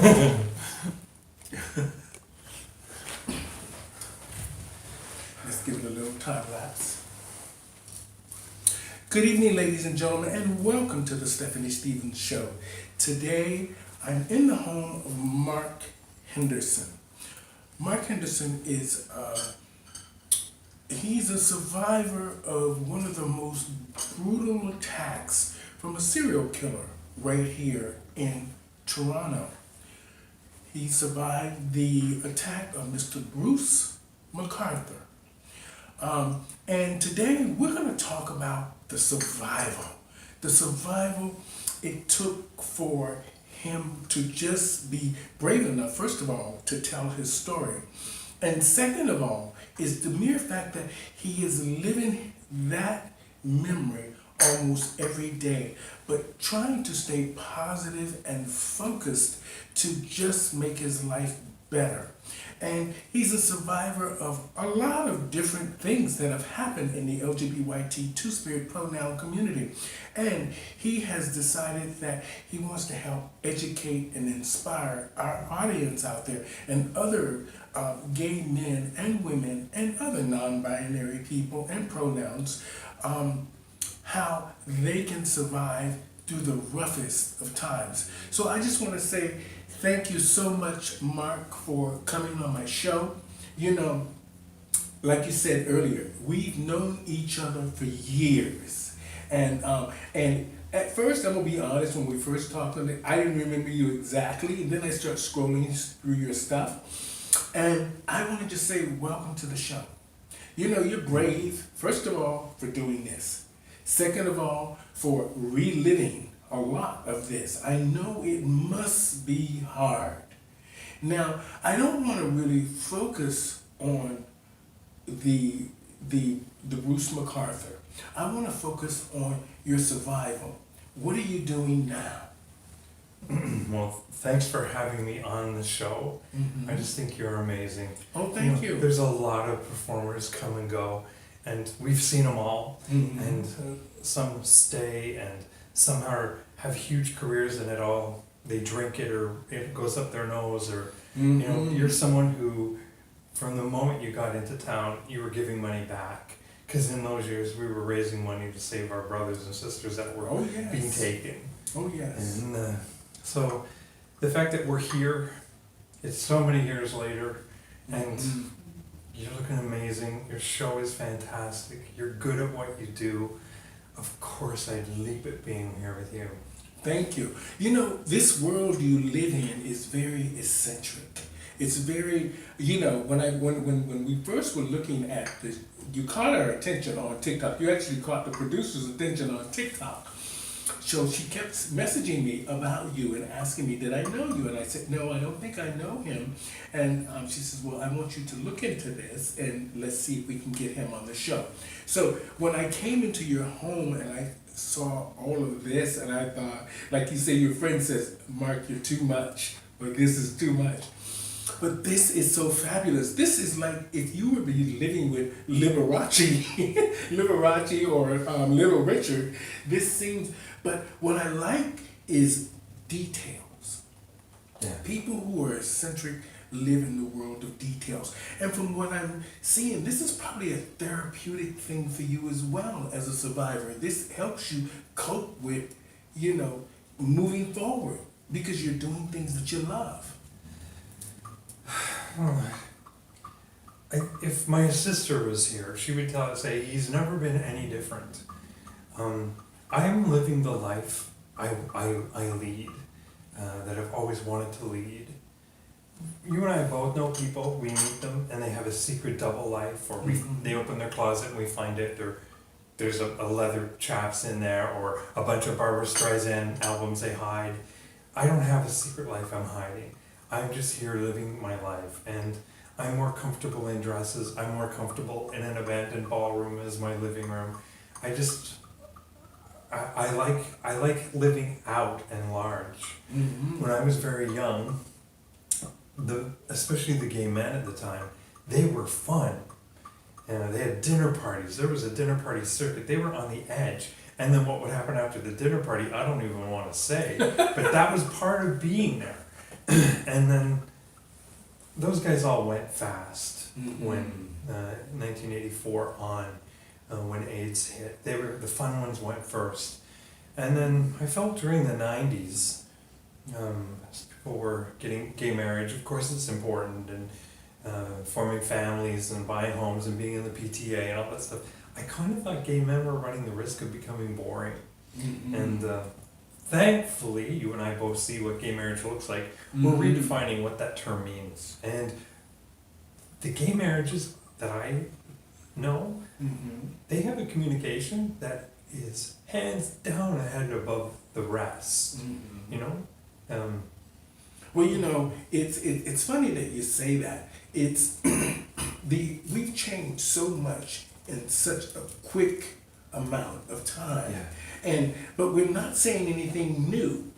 Let's give it a little time lapse. Good evening, ladies and gentlemen, and welcome to the Stephanie Stevens Show. Today, I'm in the home of Mark Henderson. Mark Henderson is he's a survivor of one of the most brutal attacks from a serial killer right here in Toronto. He survived the attack of Mr. Bruce MacArthur. And today we're going to talk about the survival. The survival it took for him to just be brave enough, first of all, to tell his story. And second of all, is the mere fact that he is living that memory almost every day, but trying to stay positive and focused to just make his life better. And he's a survivor of a lot of different things that have happened in the LGBT two-spirit pronoun community. And he has decided that he wants to help educate and inspire our audience out there and other gay men and women and other non-binary people and pronouns, how they can survive through the roughest of times. So I just want to say thank you so much, Mark, for coming on my show. You know, like you said earlier, we've known each other for years. And at first, I'm going to be honest, when we first talked on it, I didn't remember you exactly. And then I started scrolling through your stuff. And I want to just say welcome to the show. You know, you're brave, first of all, for doing this. Second of all, for reliving a lot of this. I know it must be hard. Now, I don't want to really focus on the Bruce MacArthur. I want to focus on your survival. What are you doing now? Well, thanks for having me on the show. Mm-hmm. I just think you're amazing. Oh, thank you. There's a lot of performers come and go, and we've seen them all. Mm-hmm. And some stay, and some have huge careers, and they drink it, or it goes up their nose, or Mm-hmm. you know, you're someone who, from the moment you got into town, you were giving money back. Because in those years, we were raising money to save our brothers and sisters that were being taken. Oh, yes. And so the fact that we're here, it's so many years later, and Mm-hmm. you're looking amazing. Your show is fantastic. You're good at what you do. Of course, I'd leap at being here with you. Thank you. You know, this world you live in is very eccentric. It's very, you know, when we first were looking at this, you caught our attention on TikTok. You actually caught the producer's attention on TikTok. So she kept messaging me about you and asking me, did I know you? And I said, no, I don't think I know him. And she says, well, I want you to look into this and let's see if we can get him on the show. So when I came into your home and I saw all of this, and I thought, like you say, your friend says, Mark, you're too much, or this is too much. But this is so fabulous. This is like if you were living with Liberace, Liberace or Little Richard. This seems, but what I like is details. Yeah. People who are eccentric live in the world of details. And from what I'm seeing, this is probably a therapeutic thing for you as well as a survivor. This helps you cope with, you know, moving forward because you're doing things that you love. If my sister was here, she would say he's never been any different. I'm living the life I lead, that I've always wanted to lead. You and I both know people, we meet them, and they have a secret double life, or they open their closet and we find it, there's a leather chaps in there, or a bunch of Barbra Streisand albums they hide. I don't have a secret life I'm hiding. I'm just here living my life, and I'm more comfortable in dresses. I'm more comfortable in an abandoned ballroom as my living room. I like living out and large. Mm-hmm. When I was very young, especially the gay men at the time, they were fun. And they had dinner parties. There was a dinner party circuit. They were on the edge. And then what would happen after the dinner party, I don't even want to say. But that was part of being there. And then those guys all went fast Mhm. when 1984 on, when AIDS hit. The fun ones went first. And then I felt during the 90s, as people were getting gay marriage, of course it's important, and forming families and buying homes and being in the PTA and all that stuff. I kind of thought gay men were running the risk of becoming boring. Mhm. And thankfully, you and I both see what gay marriage looks like. We're Mhm. redefining what that term means. And the gay marriages that I know, Mhm. they have a communication that is hands down ahead and above the rest. Mhm. You know? Well, it's funny that you say that. It's we've changed so much in such a quick amount of time, but we're not saying anything new.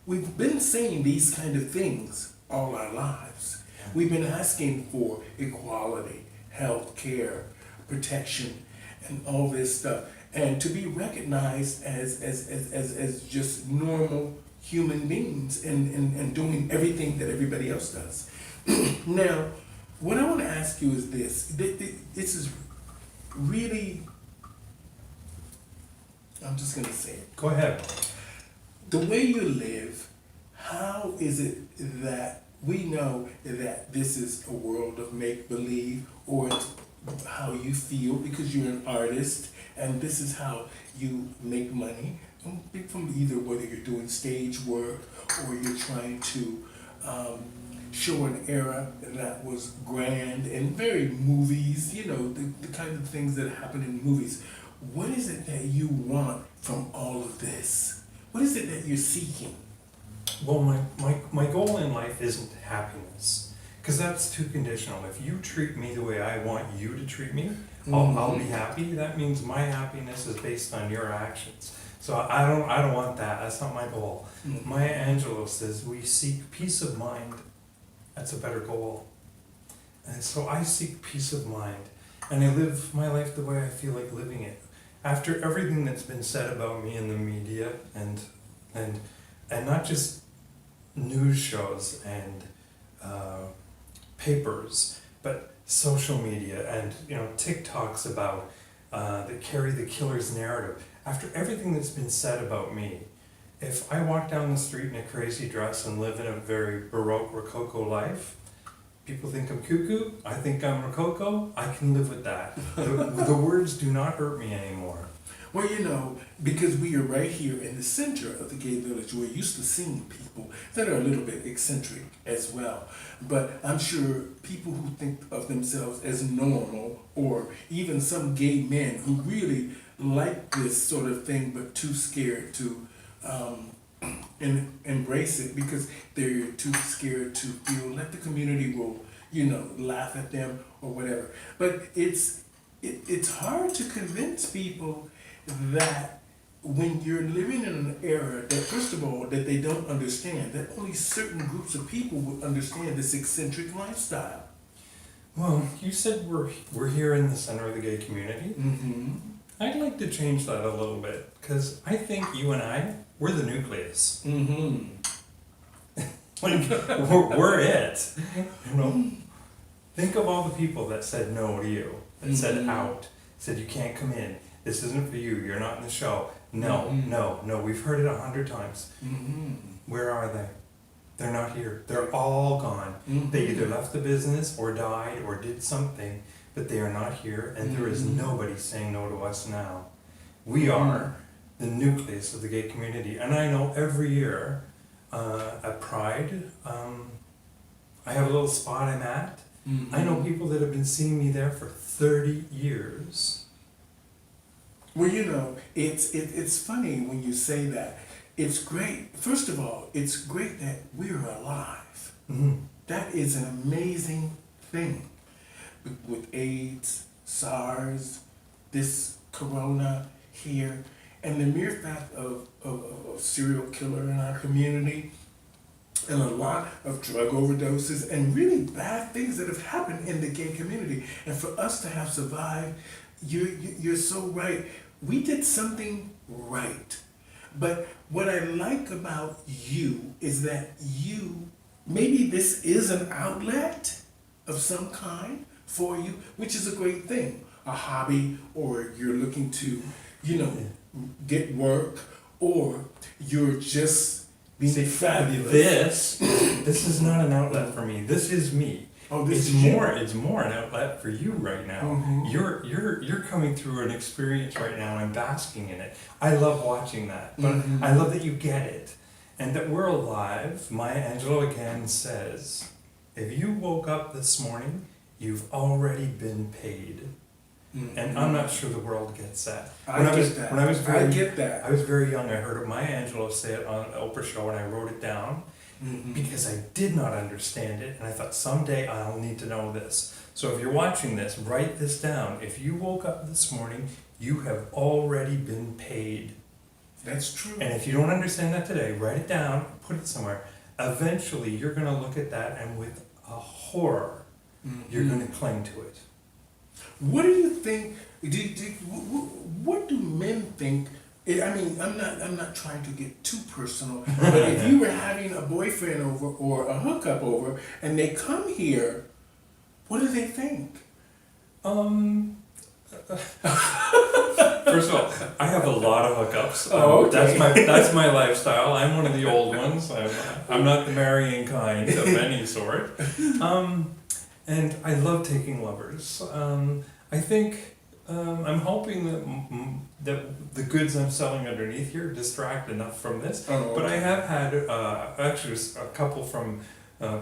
We've been saying these kind of things all our lives. We've been asking for equality, health care, protection, and all this stuff, and to be recognized as just normal human beings and doing everything that everybody else does. Now, what I want to ask you is this. This is really, I'm just going to say it. Go ahead. The way you live, how is it that we know that this is a world of make-believe, or it's how you feel because you're an artist and this is how you make money from either whether you're doing stage work or you're trying to show an era that was grand and very movies, the kind of things that happen in movies. What is it that you want from all of this? What is it that you're seeking? Well, my goal in life isn't happiness, because that's too conditional. If you treat me the way I want you to treat me, I'll be happy. That means my happiness is based on your actions. So I don't want that. That's not my goal. Mhm. Maya Angelou says we seek peace of mind. That's a better goal. And so I seek peace of mind, and I live my life the way I feel like living it. After everything that's been said about me in the media and not just news shows and papers, but social media and TikToks about that carry the killer's narrative. After everything that's been said about me, if I walk down the street in a crazy dress and live in a very Baroque Rococo life, people think I'm cuckoo, I think I'm Rococo, I can live with that. The words do not hurt me anymore. Well, because we are right here in the center of the gay village, we're used to seeing people that are a little bit eccentric as well. But I'm sure people who think of themselves as normal, or even some gay men who really like this sort of thing but too scared to embrace it because they're too scared to feel like the community will, laugh at them or whatever. But it's hard to convince people that when you're living in an era that, first of all, that they don't understand, that only certain groups of people will understand this eccentric lifestyle. Well, you said we're here in the center of the gay community. Mm-hmm. I'd like to change that a little bit, because I think you and I, we're the nucleus. Mm-hmm. Like, we're it. Think of all the people that said no to you, that said out, said you can't come in, this isn't for you, you're not in the show. No, no, we've heard it 100 times. Mm-hmm. Where are they? They're not here. They're all gone. Mm-hmm. They either left the business or died or did something, but they are not here, and there is nobody saying no to us now. We are the nucleus of the gay community, and I know every year at Pride, I have a little spot I'm at. Mm-hmm. I know people that have been seeing me there for 30 years. Well, it's funny when you say that. It's great. First of all, it's great that we're alive. Mm-hmm. That is an amazing thing. With AIDS, SARS, this corona here, and the mere fact of a serial killer in our community, and a lot of drug overdoses, and really bad things that have happened in the gay community. And for us to have survived, you're so right. We did something right. But what I like about you is that you maybe this is an outlet of some kind for you, which is a great thing. A hobby, or you're looking to, you know, get work, or you're just being fabulous. This is not an outlet for me. This is me. Oh, this It's is more. you. It's more an outlet for you right now. Mhm. You're coming through an experience right now, and I'm basking in it. I love watching that, but Mhm. I love that you get it, and that we're alive. Maya Angelou again says, "If you woke up this morning, you've already been paid." Mhm. And I'm not sure the world gets that. I When get was that. when I was very I get that. I was very young, I heard Maya Angelou say it on an Oprah show, and I wrote it down Mhm. because I did not understand it, and I thought someday I'll need to know this. So if you're watching this, write this down. If you woke up this morning, you have already been paid. That's true. And if you don't understand that today, write it down, put it somewhere. Eventually, you're going to look at that, and with a horror, you're Mhm. going to cling to it. What do you think? What do men think? I mean, I'm not trying to get too personal, but if you were having a boyfriend over or a hookup over, and they come here, what do they think? First of all, I have a lot of hookups. Oh, okay. That's my lifestyle. I'm one of the old ones. I'm not the marrying kind of any sort. And I love taking lovers. I think I'm hoping that the goods I'm selling underneath here distract enough from this. Oh, But I okay. have had actually a couple from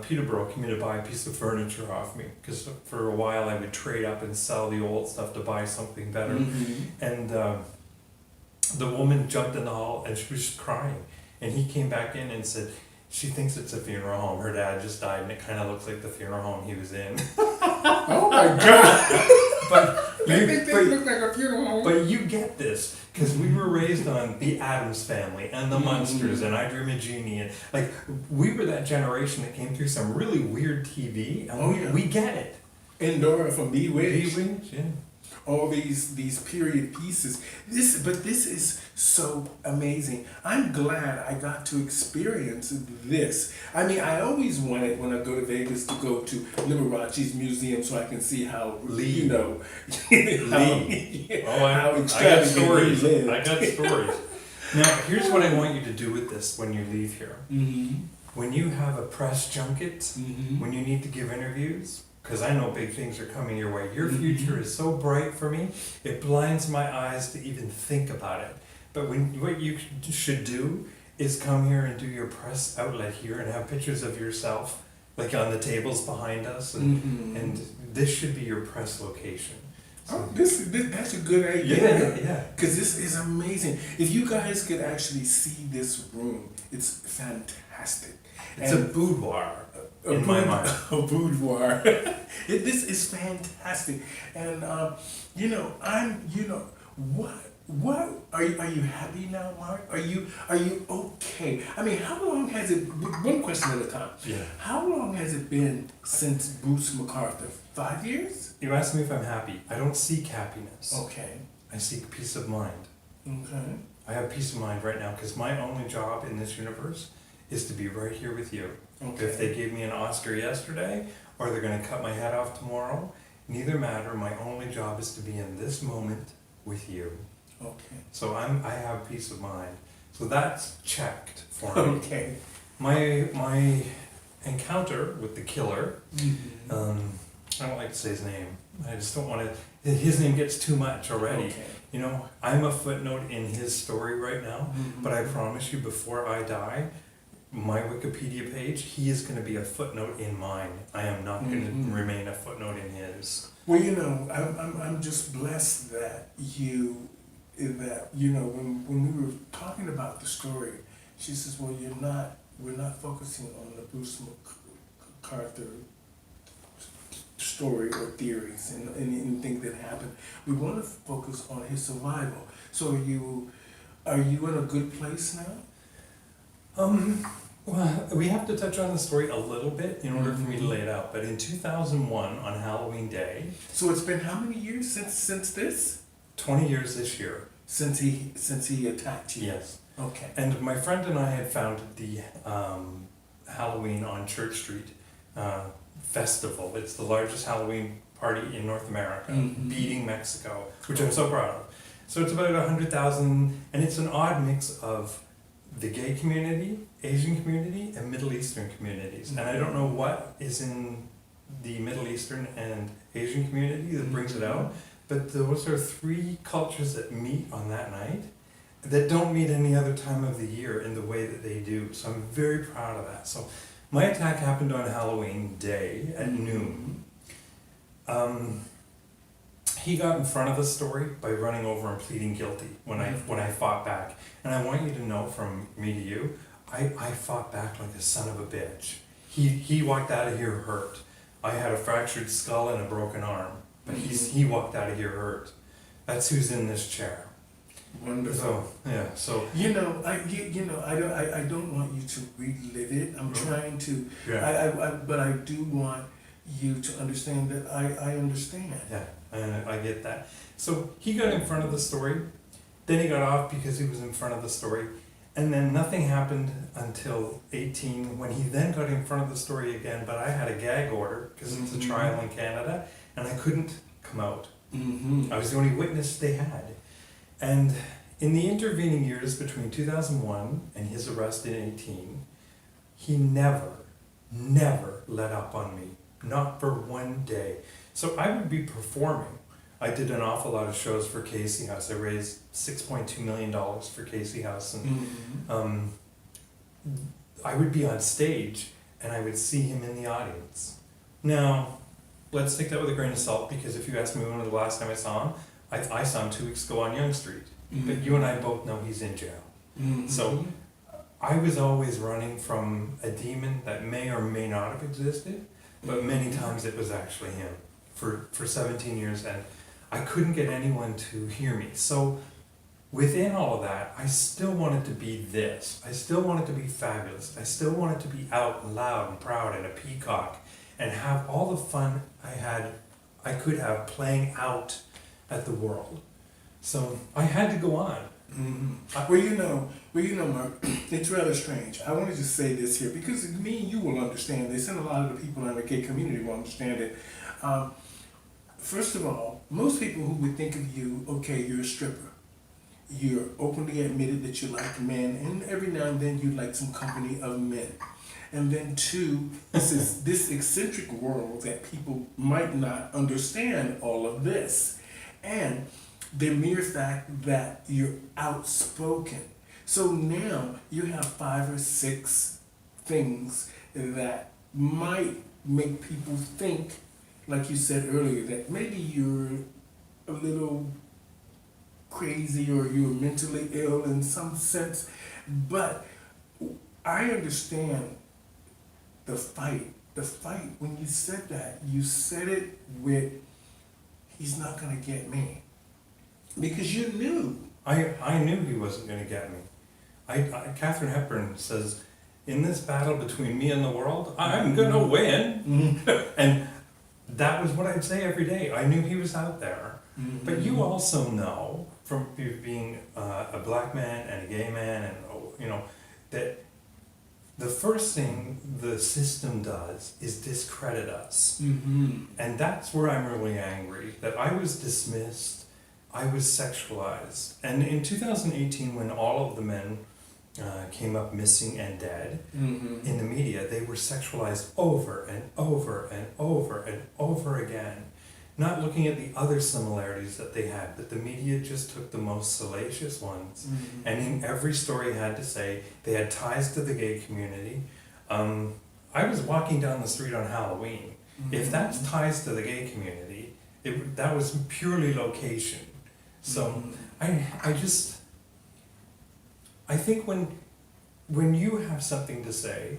Peterborough came in to buy a piece of furniture off me, because for a while I would trade up and sell the old stuff to buy something better. Mhm. And the woman jumped in the hall and she was just crying. And he came back in and said, she thinks it's a funeral home. Her dad just died and it kind of looks like the funeral home he was in. Oh my God! But They you, think they but, look like a funeral home. but you get this, because we were raised on the Addams Family and the Munsters and I Dream of Jeannie, and like we were that generation that came through some really weird TV, and Oh, yeah. we get it. Endora from Bewitched. Bewitched, yeah. All these period pieces. This is so amazing. I'm glad I got to experience this. I mean, I always wanted, when I go to Vegas, to go to Liberace's museum so I can see how Lee. you know Lee. how, I got extravagant stories. he lived. I got stories. Now, here's what I want you to do with this when you leave here. Mm-hmm. When you have a press junket, Mm-hmm. when you need to give interviews, because I know big things are coming your way. Your Mhm. future is so bright for me, it blinds my eyes to even think about it. But what you should do is come here and do your press outlet here and have pictures of yourself, like on the tables behind us, Mm-hmm. and this should be your press location. Oh, that's a good idea. Yeah. Because this is amazing. If you guys could actually see this room, it's fantastic. It's a boudoir. In my mind. A boudoir. This is fantastic. And, what, are you happy now, Mark? Are you okay? I mean, how long has it, one question at a time. Yeah. How long has it been since Bruce MacArthur? 5 years? You asked me if I'm happy. I don't seek happiness. Okay. I seek peace of mind. Okay. I have peace of mind right now because my only job in this universe is to be right here with you. Okay. If they gave me an Oscar yesterday, or they're going to cut my head off tomorrow, neither matter. My only job is to be in this moment with you. Okay. So I have peace of mind. So that's checked for me. Okay. My encounter with the killer, Mm-hmm. I don't like to say his name. I just don't want to. His name gets too much already. Okay. You know, I'm a footnote in his story right now, Mhm. but I promise you, before I die, my Wikipedia page, he is going to be a footnote in mine. I am not going Mhm. to remain a footnote in his. Well, I'm just blessed that when we were talking about the story, she says, well, we're not focusing on the Bruce MacArthur story or theories and anything that happened. We want to focus on his survival. So are you in a good place now? Well, we have to touch on the story a little bit in order for me to lay it out. But in 2001, on Halloween Day, So it's been how many years since this? 20 years this year. Since he attacked you? Yes. Okay. And my friend and I had founded the Halloween on Church Street festival. It's the largest Halloween party in North America, beating Mexico, which I'm so proud of. So it's about 100,000, and it's an odd mix of the gay community, Asian community, and Middle Eastern communities. And I don't know what is in the Middle Eastern and Asian community that brings it out, but those are three cultures that meet on that night that don't meet any other time of the year in the way that they do. So I'm very proud of that. So my attack happened on Halloween day at noon. He got in front of the story by running over and pleading guilty when I fought back. And I want you to know from me to you, I fought back like a son of a bitch. He walked out of here hurt. I had a fractured skull and a broken arm, but he walked out of here hurt. That's who's in this chair. Wonderful. So yeah. So I don't want you to relive it. I'm trying to. yeah. But I do want you to understand that I understand. Yeah, I get that. So he got in front of the story, then he got off because he was in front of the story, and then nothing happened until 18 when he then got in front of the story again, but I had a gag order because it's a trial in Canada and I couldn't come out. I was the only witness they had. And in the intervening years between 2001 and his arrest in 18, he never let up on me. Not for one day. So I would be performing. I did an awful lot of shows for Casey House. I raised $6.2 million for Casey House. And I would be on stage and I would see him in the audience. Now, let's take that with a grain of salt, because if you ask me when was the last time I saw him, I saw him 2 weeks ago on Yonge Street. But you and I both know he's in jail. So I was always running from a demon that may or may not have existed. But many times it was actually him for 17 years, and I couldn't get anyone to hear me. So within all of that, I still wanted to be this. I still wanted to be fabulous. I still wanted to be out and loud and proud and a peacock and have all the fun I could have playing out at the world. So I had to go on. Well, Mark, it's rather strange. I want to just say this here because me and you will understand this, and a lot of the people in the gay community will understand it. First of all, most people who would think of you, okay, you're a stripper. You're openly admitted that you like men, and every now and then you like some company of men. And then two, this is this eccentric world that people might not understand all of this. And the mere fact that you're outspoken. So now you have 5 or 6 things that might make people think, like you said earlier, that maybe you're a little crazy or you're mentally ill in some sense. But I understand the fight. The fight, when you said that, you said it with, he's not going to get me. Because you knew. I knew he wasn't going to get me. Katharine Hepburn says, in this battle between me and the world, I'm going to win. And that was what I'd say every day. I knew he was out there. But you also know, from being a black man and a gay man, and that the first thing the system does is discredit us. And that's where I'm really angry, that I was dismissed. I was sexualized. And in 2018, when all of the men came up missing and dead in the media, they were sexualized over and over and over and over again, not looking at the other similarities that they had, but the media just took the most salacious ones. And in every story had to say they had ties to the gay community. I was walking down the street on Halloween. If that's ties to the gay community, that was purely location. So I think when you have something to say,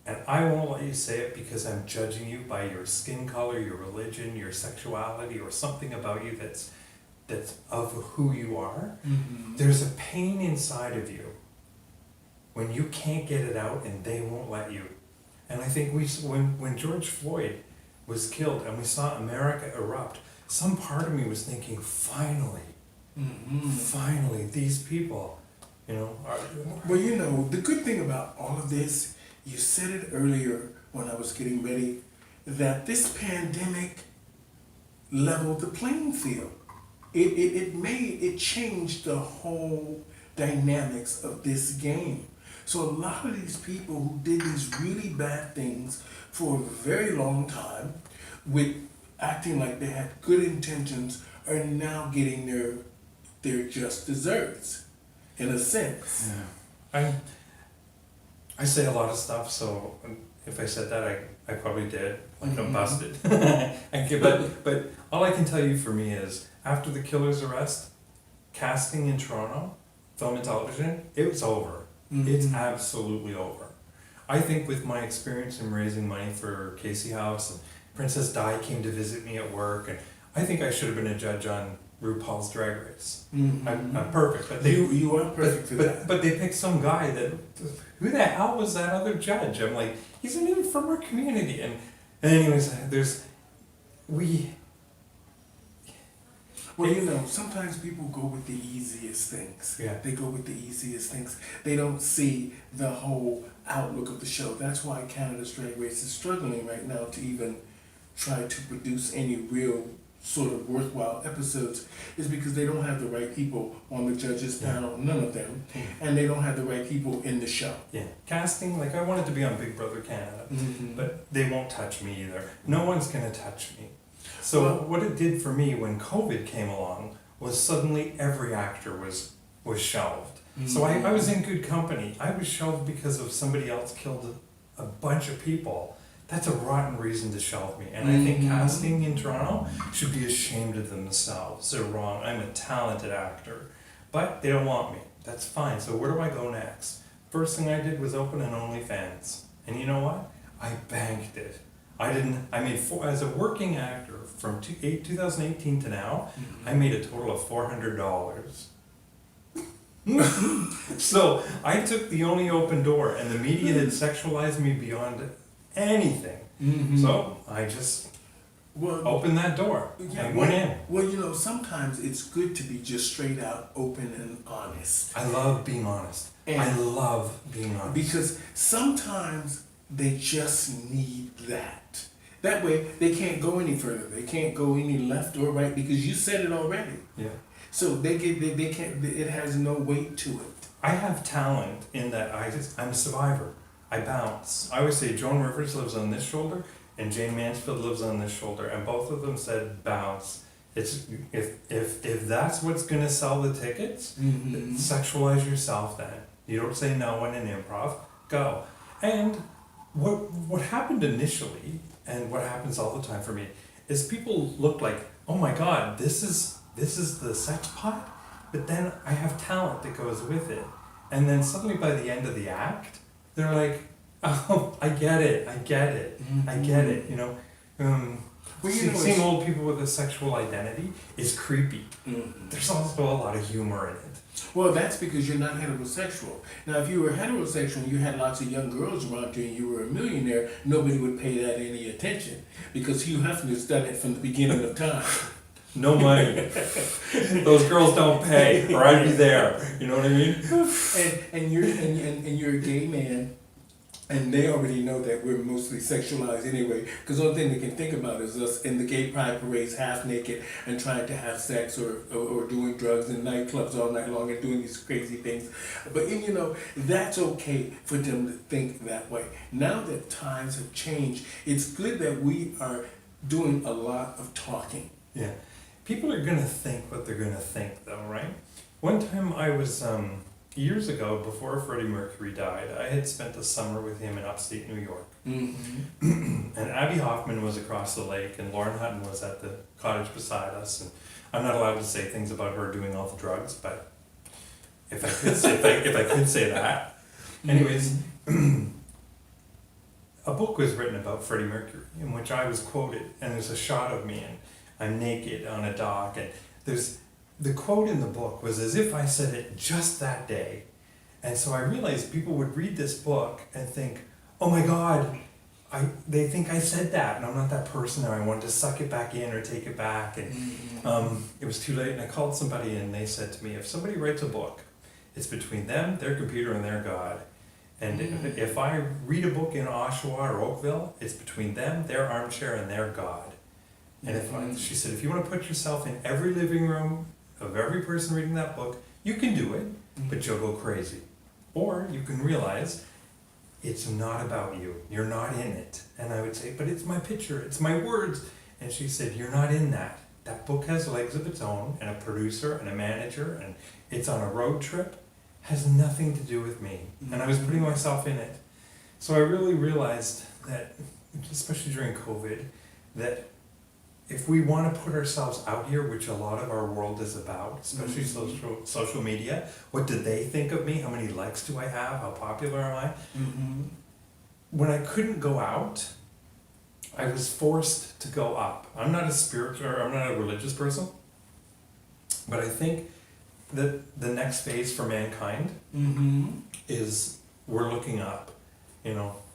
and I won't let you say it because I'm judging you by your skin color, your religion, your sexuality, or something about you that's of who you are, there's a pain inside of you when you can't get it out and they won't let you. And I think when George Floyd was killed and we saw America erupt, some part of me was thinking, finally, these people, are... Well, the good thing about all of this You said it earlier when I was getting ready that this pandemic leveled the playing field. It changed the whole dynamics of this game. So a lot of these people who did these really bad things for a very long time, with acting like they had good intentions, are now getting their just desserts, in a sense. Yeah. I say a lot of stuff, so if I said that, I probably did. Like I'm busted. Okay, but all I can tell you for me is, after the killer's arrest, casting in Toronto, film and television, it was over. It's absolutely over. I think with my experience in raising money for Casey House, and Princess Di came to visit me at work, and I think I should have been a judge on RuPaul's Drag Race. I'm perfect, but You are perfect for that. But they picked some guy that, who the hell was that other judge? I'm like, he's not even from our community. And anyways, Well, you know, sometimes people go with the easiest things. Yeah. They go with the easiest things. They don't see the whole outlook of the show. That's why Canada's Drag Race is struggling right now to even try to produce any real sort of worthwhile episodes, is because they don't have the right people on the judges panel, none of them, and they don't have the right people in the show. Yeah, casting, like I wanted to be on Big Brother Canada, but they won't touch me either. No one's gonna touch me. So what it did for me when COVID came along was suddenly every actor was shelved. So I was in good company. I was shelved because of somebody else killed a bunch of people. That's a rotten reason to shelve me. And I think casting in Toronto should be ashamed of themselves. They're wrong. I'm a talented actor. But they don't want me. That's fine. So where do I go next? First thing I did was open an OnlyFans. And you know what? I banked it. As a working actor from 2018 to now, I made a total of $400. So I took the only open door, and the media had sexualized me beyond anything. So I just opened that door and went in. Well, you know, sometimes it's good to be just straight out open and honest. I love being honest. Because sometimes they just need that. That way they can't go any further. They can't go any left or right, because you said it already. Yeah. So they can't. It has no weight to it. I have talent in that I'm a survivor. I bounce. I always say Joan Rivers lives on this shoulder and Jane Mansfield lives on this shoulder, and both of them said bounce. It's if that's what's gonna sell the tickets, sexualize yourself then. You don't say no in an improv. Go. And what happened initially, and what happens all the time for me, is people look like, oh my God, this is the sex pot, but then I have talent that goes with it. And then suddenly by the end of the act, they're like, oh, I get it, you know. Seeing old people with a sexual identity is creepy. There's also a lot of humor in it. Well, that's because you're not heterosexual. Now, if you were heterosexual and you had lots of young girls around you and you were a millionaire, nobody would pay that any attention, because Hugh Hefner's done it from the beginning of time. No money. Those girls don't pay, or I'd be there. You know what I mean? And you're a gay man, and they already know that we're mostly sexualized anyway, because the only thing they can think about is us in the gay pride parades half naked and trying to have sex or doing drugs in nightclubs all night long and doing these crazy things. But you know, that's okay for them to think that way. Now that times have changed, it's good that we are doing a lot of talking. Yeah. People are going to think what they're going to think, though, right? One time I was, years ago, before Freddie Mercury died, I had spent a summer with him in upstate New York. And Abby Hoffman was across the lake, and Lauren Hutton was at the cottage beside us. And I'm not allowed to say things about her doing all the drugs, but if I could say that. Anyways, a book was written about Freddie Mercury, in which I was quoted, and there's a shot of me, and I'm naked on a dock, and the quote in the book was as if I said it just that day. And so I realized people would read this book and think, oh my God, they think I said that, and I'm not that person, and I wanted to suck it back in or take it back. And it was too late, and I called somebody, and they said to me, if somebody writes a book, it's between them, their computer, and their God. And if I read a book in Oshawa or Oakville, it's between them, their armchair, and their God. And she said, if you want to put yourself in every living room of every person reading that book, you can do it, but you'll go crazy. Or you can realize it's not about you. You're not in it. And I would say, but it's my picture, it's my words. And she said, you're not in that. That book has legs of its own, and a producer and a manager, and it's on a road trip. Has nothing to do with me. And I was putting myself in it. So I really realized that, especially during COVID, that if we want to put ourselves out here, which a lot of our world is about, especially social media, what do they think of me? How many likes do I have? How popular am I? When I couldn't go out, I was forced to go up. I'm not a spiritual, or I'm not a religious person, but I think that the next phase for mankind is we're looking up,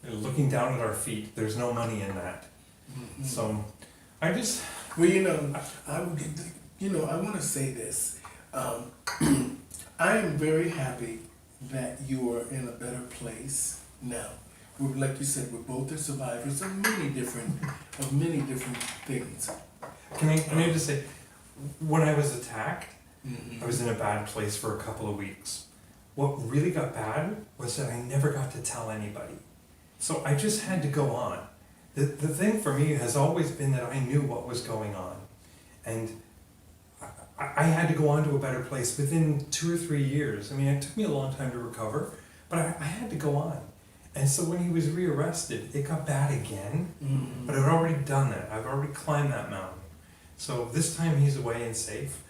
looking down at our feet. There's no money in that. So I just... Well, I want to say this. I am very happy that you are in a better place now. Like you said, we're both the survivors of many different things. Can I just say, when I was attacked, I was in a bad place for a couple of weeks. What really got bad was that I never got to tell anybody. So I just had to go on. The thing for me has always been that I knew what was going on. And I had to go on to a better place within 2 or 3 years. I mean, it took me a long time to recover, but I had to go on. And so when he was rearrested, it got bad again, but I'd already done that. I've already climbed that mountain. So this time he's away and safe.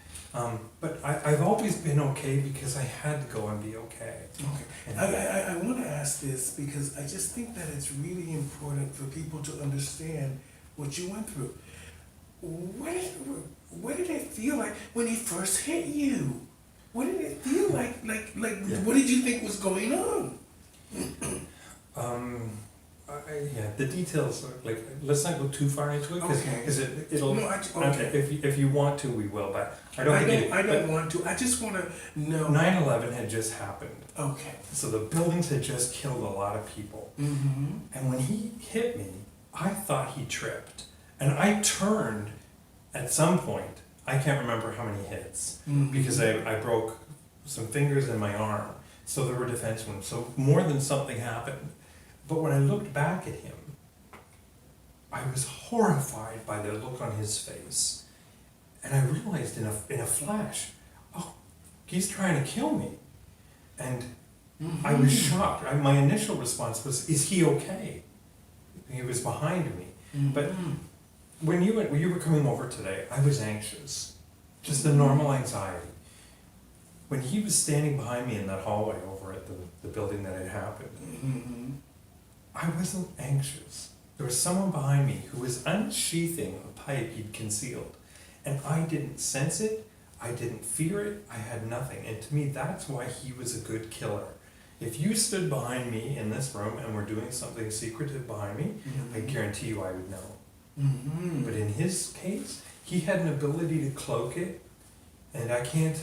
But I've always been okay because I had to go and be okay. Okay. I want to ask this because I just think that it's really important for people to understand what you went through. What did it feel like when he first hit you? What did it feel like? What did you think was going on? The details are let's not go too far into it because it'll. No, if you want to, we will. But I don't want to. I just want to know. 9/11 had just happened. Okay. So the buildings had just killed a lot of people. And when he hit me, I thought he tripped, and I turned. At some point, I can't remember how many hits because I broke some fingers in my arm. So there were defense wounds. So more than something happened. But when I looked back at him, I was horrified by the look on his face. And I realized in a flash, oh, he's trying to kill me. And I was shocked. My initial response was, is he okay? He was behind me. But when you were coming over today, I was anxious. Just a normal anxiety. When he was standing behind me in that hallway over at the building that had happened, I wasn't anxious. There was someone behind me who was unsheathing a pipe he'd concealed. And I didn't sense it, I didn't fear it, I had nothing. And to me, that's why he was a good killer. If you stood behind me in this room and were doing something secretive behind me, I guarantee you I would know. But in his case, he had an ability to cloak it, and I can't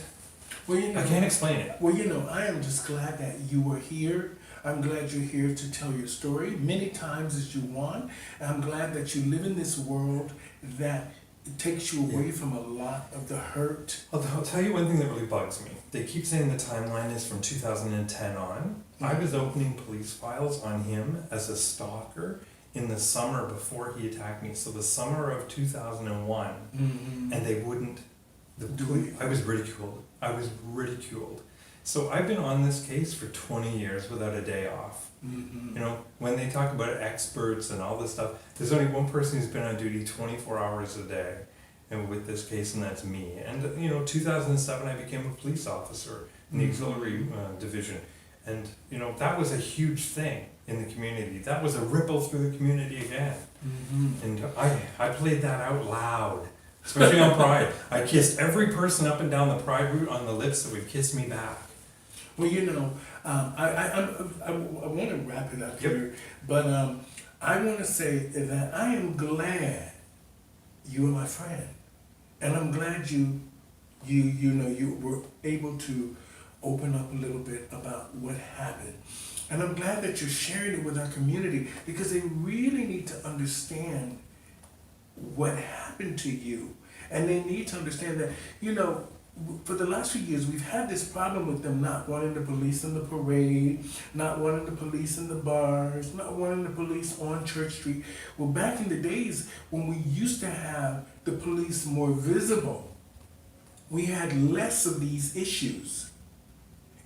explain it. Well, I am just glad that you were here. I'm glad you're here to tell your story many times as you want. I'm glad that you live in this world that takes you away from a lot of the hurt. I'll tell you one thing that really bugs me. They keep saying the timeline is from 2010 on. I was opening police files on him as a stalker in the summer before he attacked me. So the summer of 2001, and they wouldn't. I was ridiculed. So I've been on this case for 20 years without a day off. When they talk about experts and all this stuff, there's only one person who's been on duty 24 hours a day, and with this case, and that's me. And 2007, I became a police officer in the auxiliary division, and that was a huge thing in the community. That was a ripple through the community again, and I played that out loud. Especially on Pride. I kissed every person up and down the Pride route on the lips that would kiss me back. Well, I want to wrap it up here, but I want to say that I am glad you are my friend, and I'm glad you were able to open up a little bit about what happened. And I'm glad that you're sharing it with our community because they really need to understand what happened to you. And they need to understand that, for the last few years, we've had this problem with them not wanting the police in the parade, not wanting the police in the bars, not wanting the police on Church Street. Well, back in the days when we used to have the police more visible, we had less of these issues.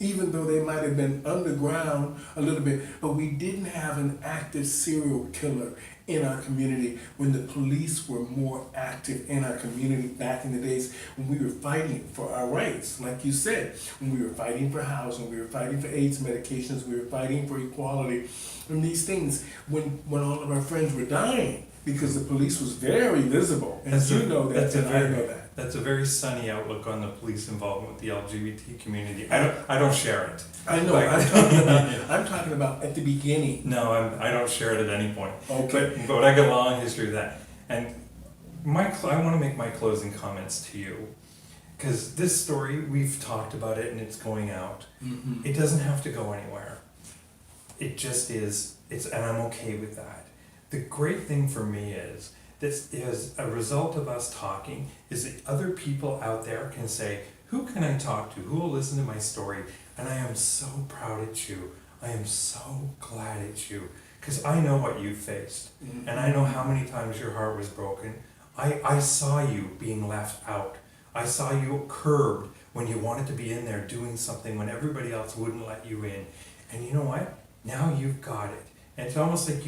Even though they might have been underground a little bit, but we didn't have an active serial killer in our community when the police were more active in our community back in the days when we were fighting for our rights. Like you said, when we were fighting for housing, we were fighting for AIDS medications, we were fighting for equality, and these things when all of our friends were dying because the police was very visible. And you know that, and I know that. That's a very sunny outlook on the police involvement with the LGBT community. I don't share it. I know. Like, I'm talking about at the beginning. No, I don't share it at any point. Okay. But I got a long history of that. And I want to make my closing comments to you. Because this story, we've talked about it and it's going out. Mm-hmm. It doesn't have to go anywhere. It just is. And I'm okay with that. The great thing for me is, this is a result of us talking, is that other people out there can say, who can I talk to? Who will listen to my story? And I am so proud at you. I am so glad at you. Because I know what you faced. Mm-hmm. And I know how many times your heart was broken. I saw you being left out. I saw you curbed when you wanted to be in there doing something when everybody else wouldn't let you in. And you know what? Now you've got it. And it's almost like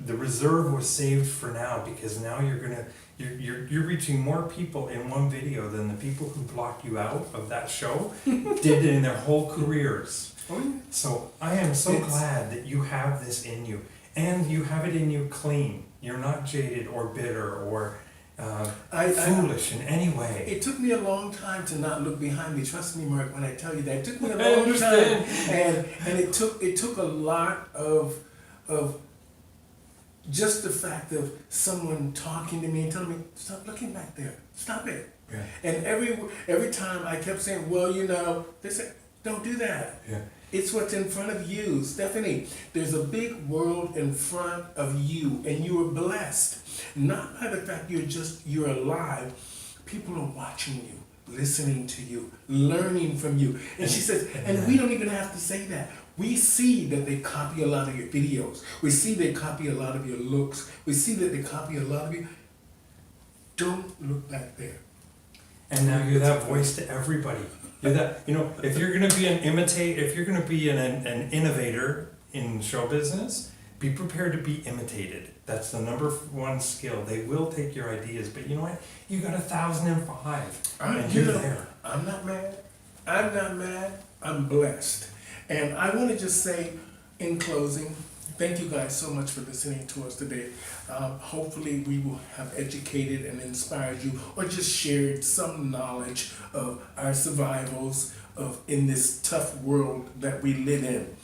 the reserve was saved for now, because now you're reaching more people in one video than the people who blocked you out of that show did in their whole careers. Oh, yeah. So I am so glad that you have this in you, and you have it in you clean. You're not jaded or bitter or foolish in any way. It took me a long time to not look behind me. Trust me, Mark, when I tell you that. It took me a long time. And it took a lot of just the fact of someone talking to me and telling me, stop looking back there. Stop it. Yeah. And every time I kept saying, well, they said, don't do that. Yeah. It's what's in front of you. Stephanie, there's a big world in front of you, and you are blessed. Not by the fact you're alive. People are watching you, listening to you, learning from you. And she says, and we don't even have to say that. We see that they copy a lot of your videos. We see they copy a lot of your looks. We see that they copy a lot of you. Don't look back there. And now you're that voice to everybody. You're that, if you're going to be if you're going to be an innovator in show business, be prepared to be imitated. That's the number one skill. They will take your ideas, but you know what? You got 1,005, and you're there. I'm not mad. I'm blessed. And I want to just say, in closing, thank you guys so much for listening to us today. Hopefully we will have educated and inspired you, or just shared some knowledge of our survivals in this tough world that we live in.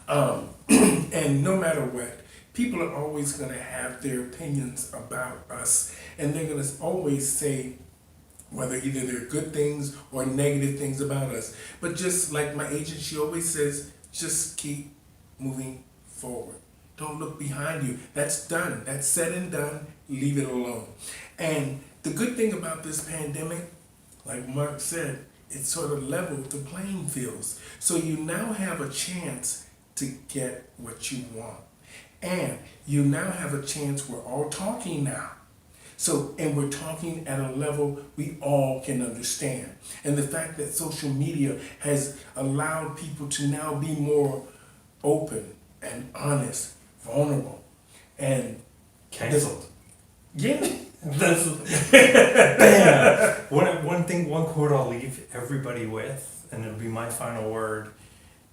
And no matter what, people are always going to have their opinions about us, and they're going to always say whether either they're good things or negative things about us. But just like my agent, she always says, just keep moving forward. Don't look behind you. That's done. That's said and done. Leave it alone. And the good thing about this pandemic, like Mark said, it sort of leveled the playing fields. So you now have a chance to get what you want. And you now have a chance, we're all talking now. So, and we're talking at a level we all can understand. And the fact that social media has allowed people to now be more open and honest, vulnerable, and Cancelled. Yeah. That's bam. One quote I'll leave everybody with, and it'll be my final word,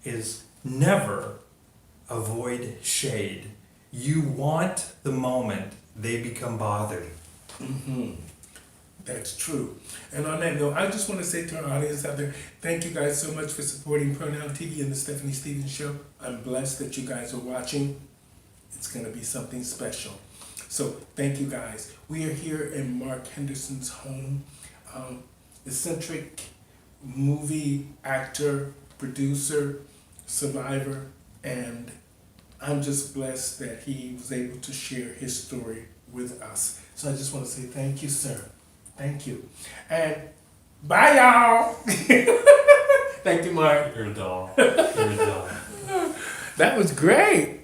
is never avoid shade. You want the moment they become bothered. Mm-hmm. That's true. And on that note, I just want to say to our audience out there, thank you guys so much for supporting Pronoun TV and the Stephanie Stevens Show. I'm blessed that you guys are watching. It's going to be something special. So thank you guys. We are here in Mark Henderson's home. Eccentric movie actor, producer, survivor, and I'm just blessed that he was able to share his story with us. So I just want to say thank you, sir. Thank you. And bye, y'all. Thank you, Mark. You're a doll. You're a doll. That was great.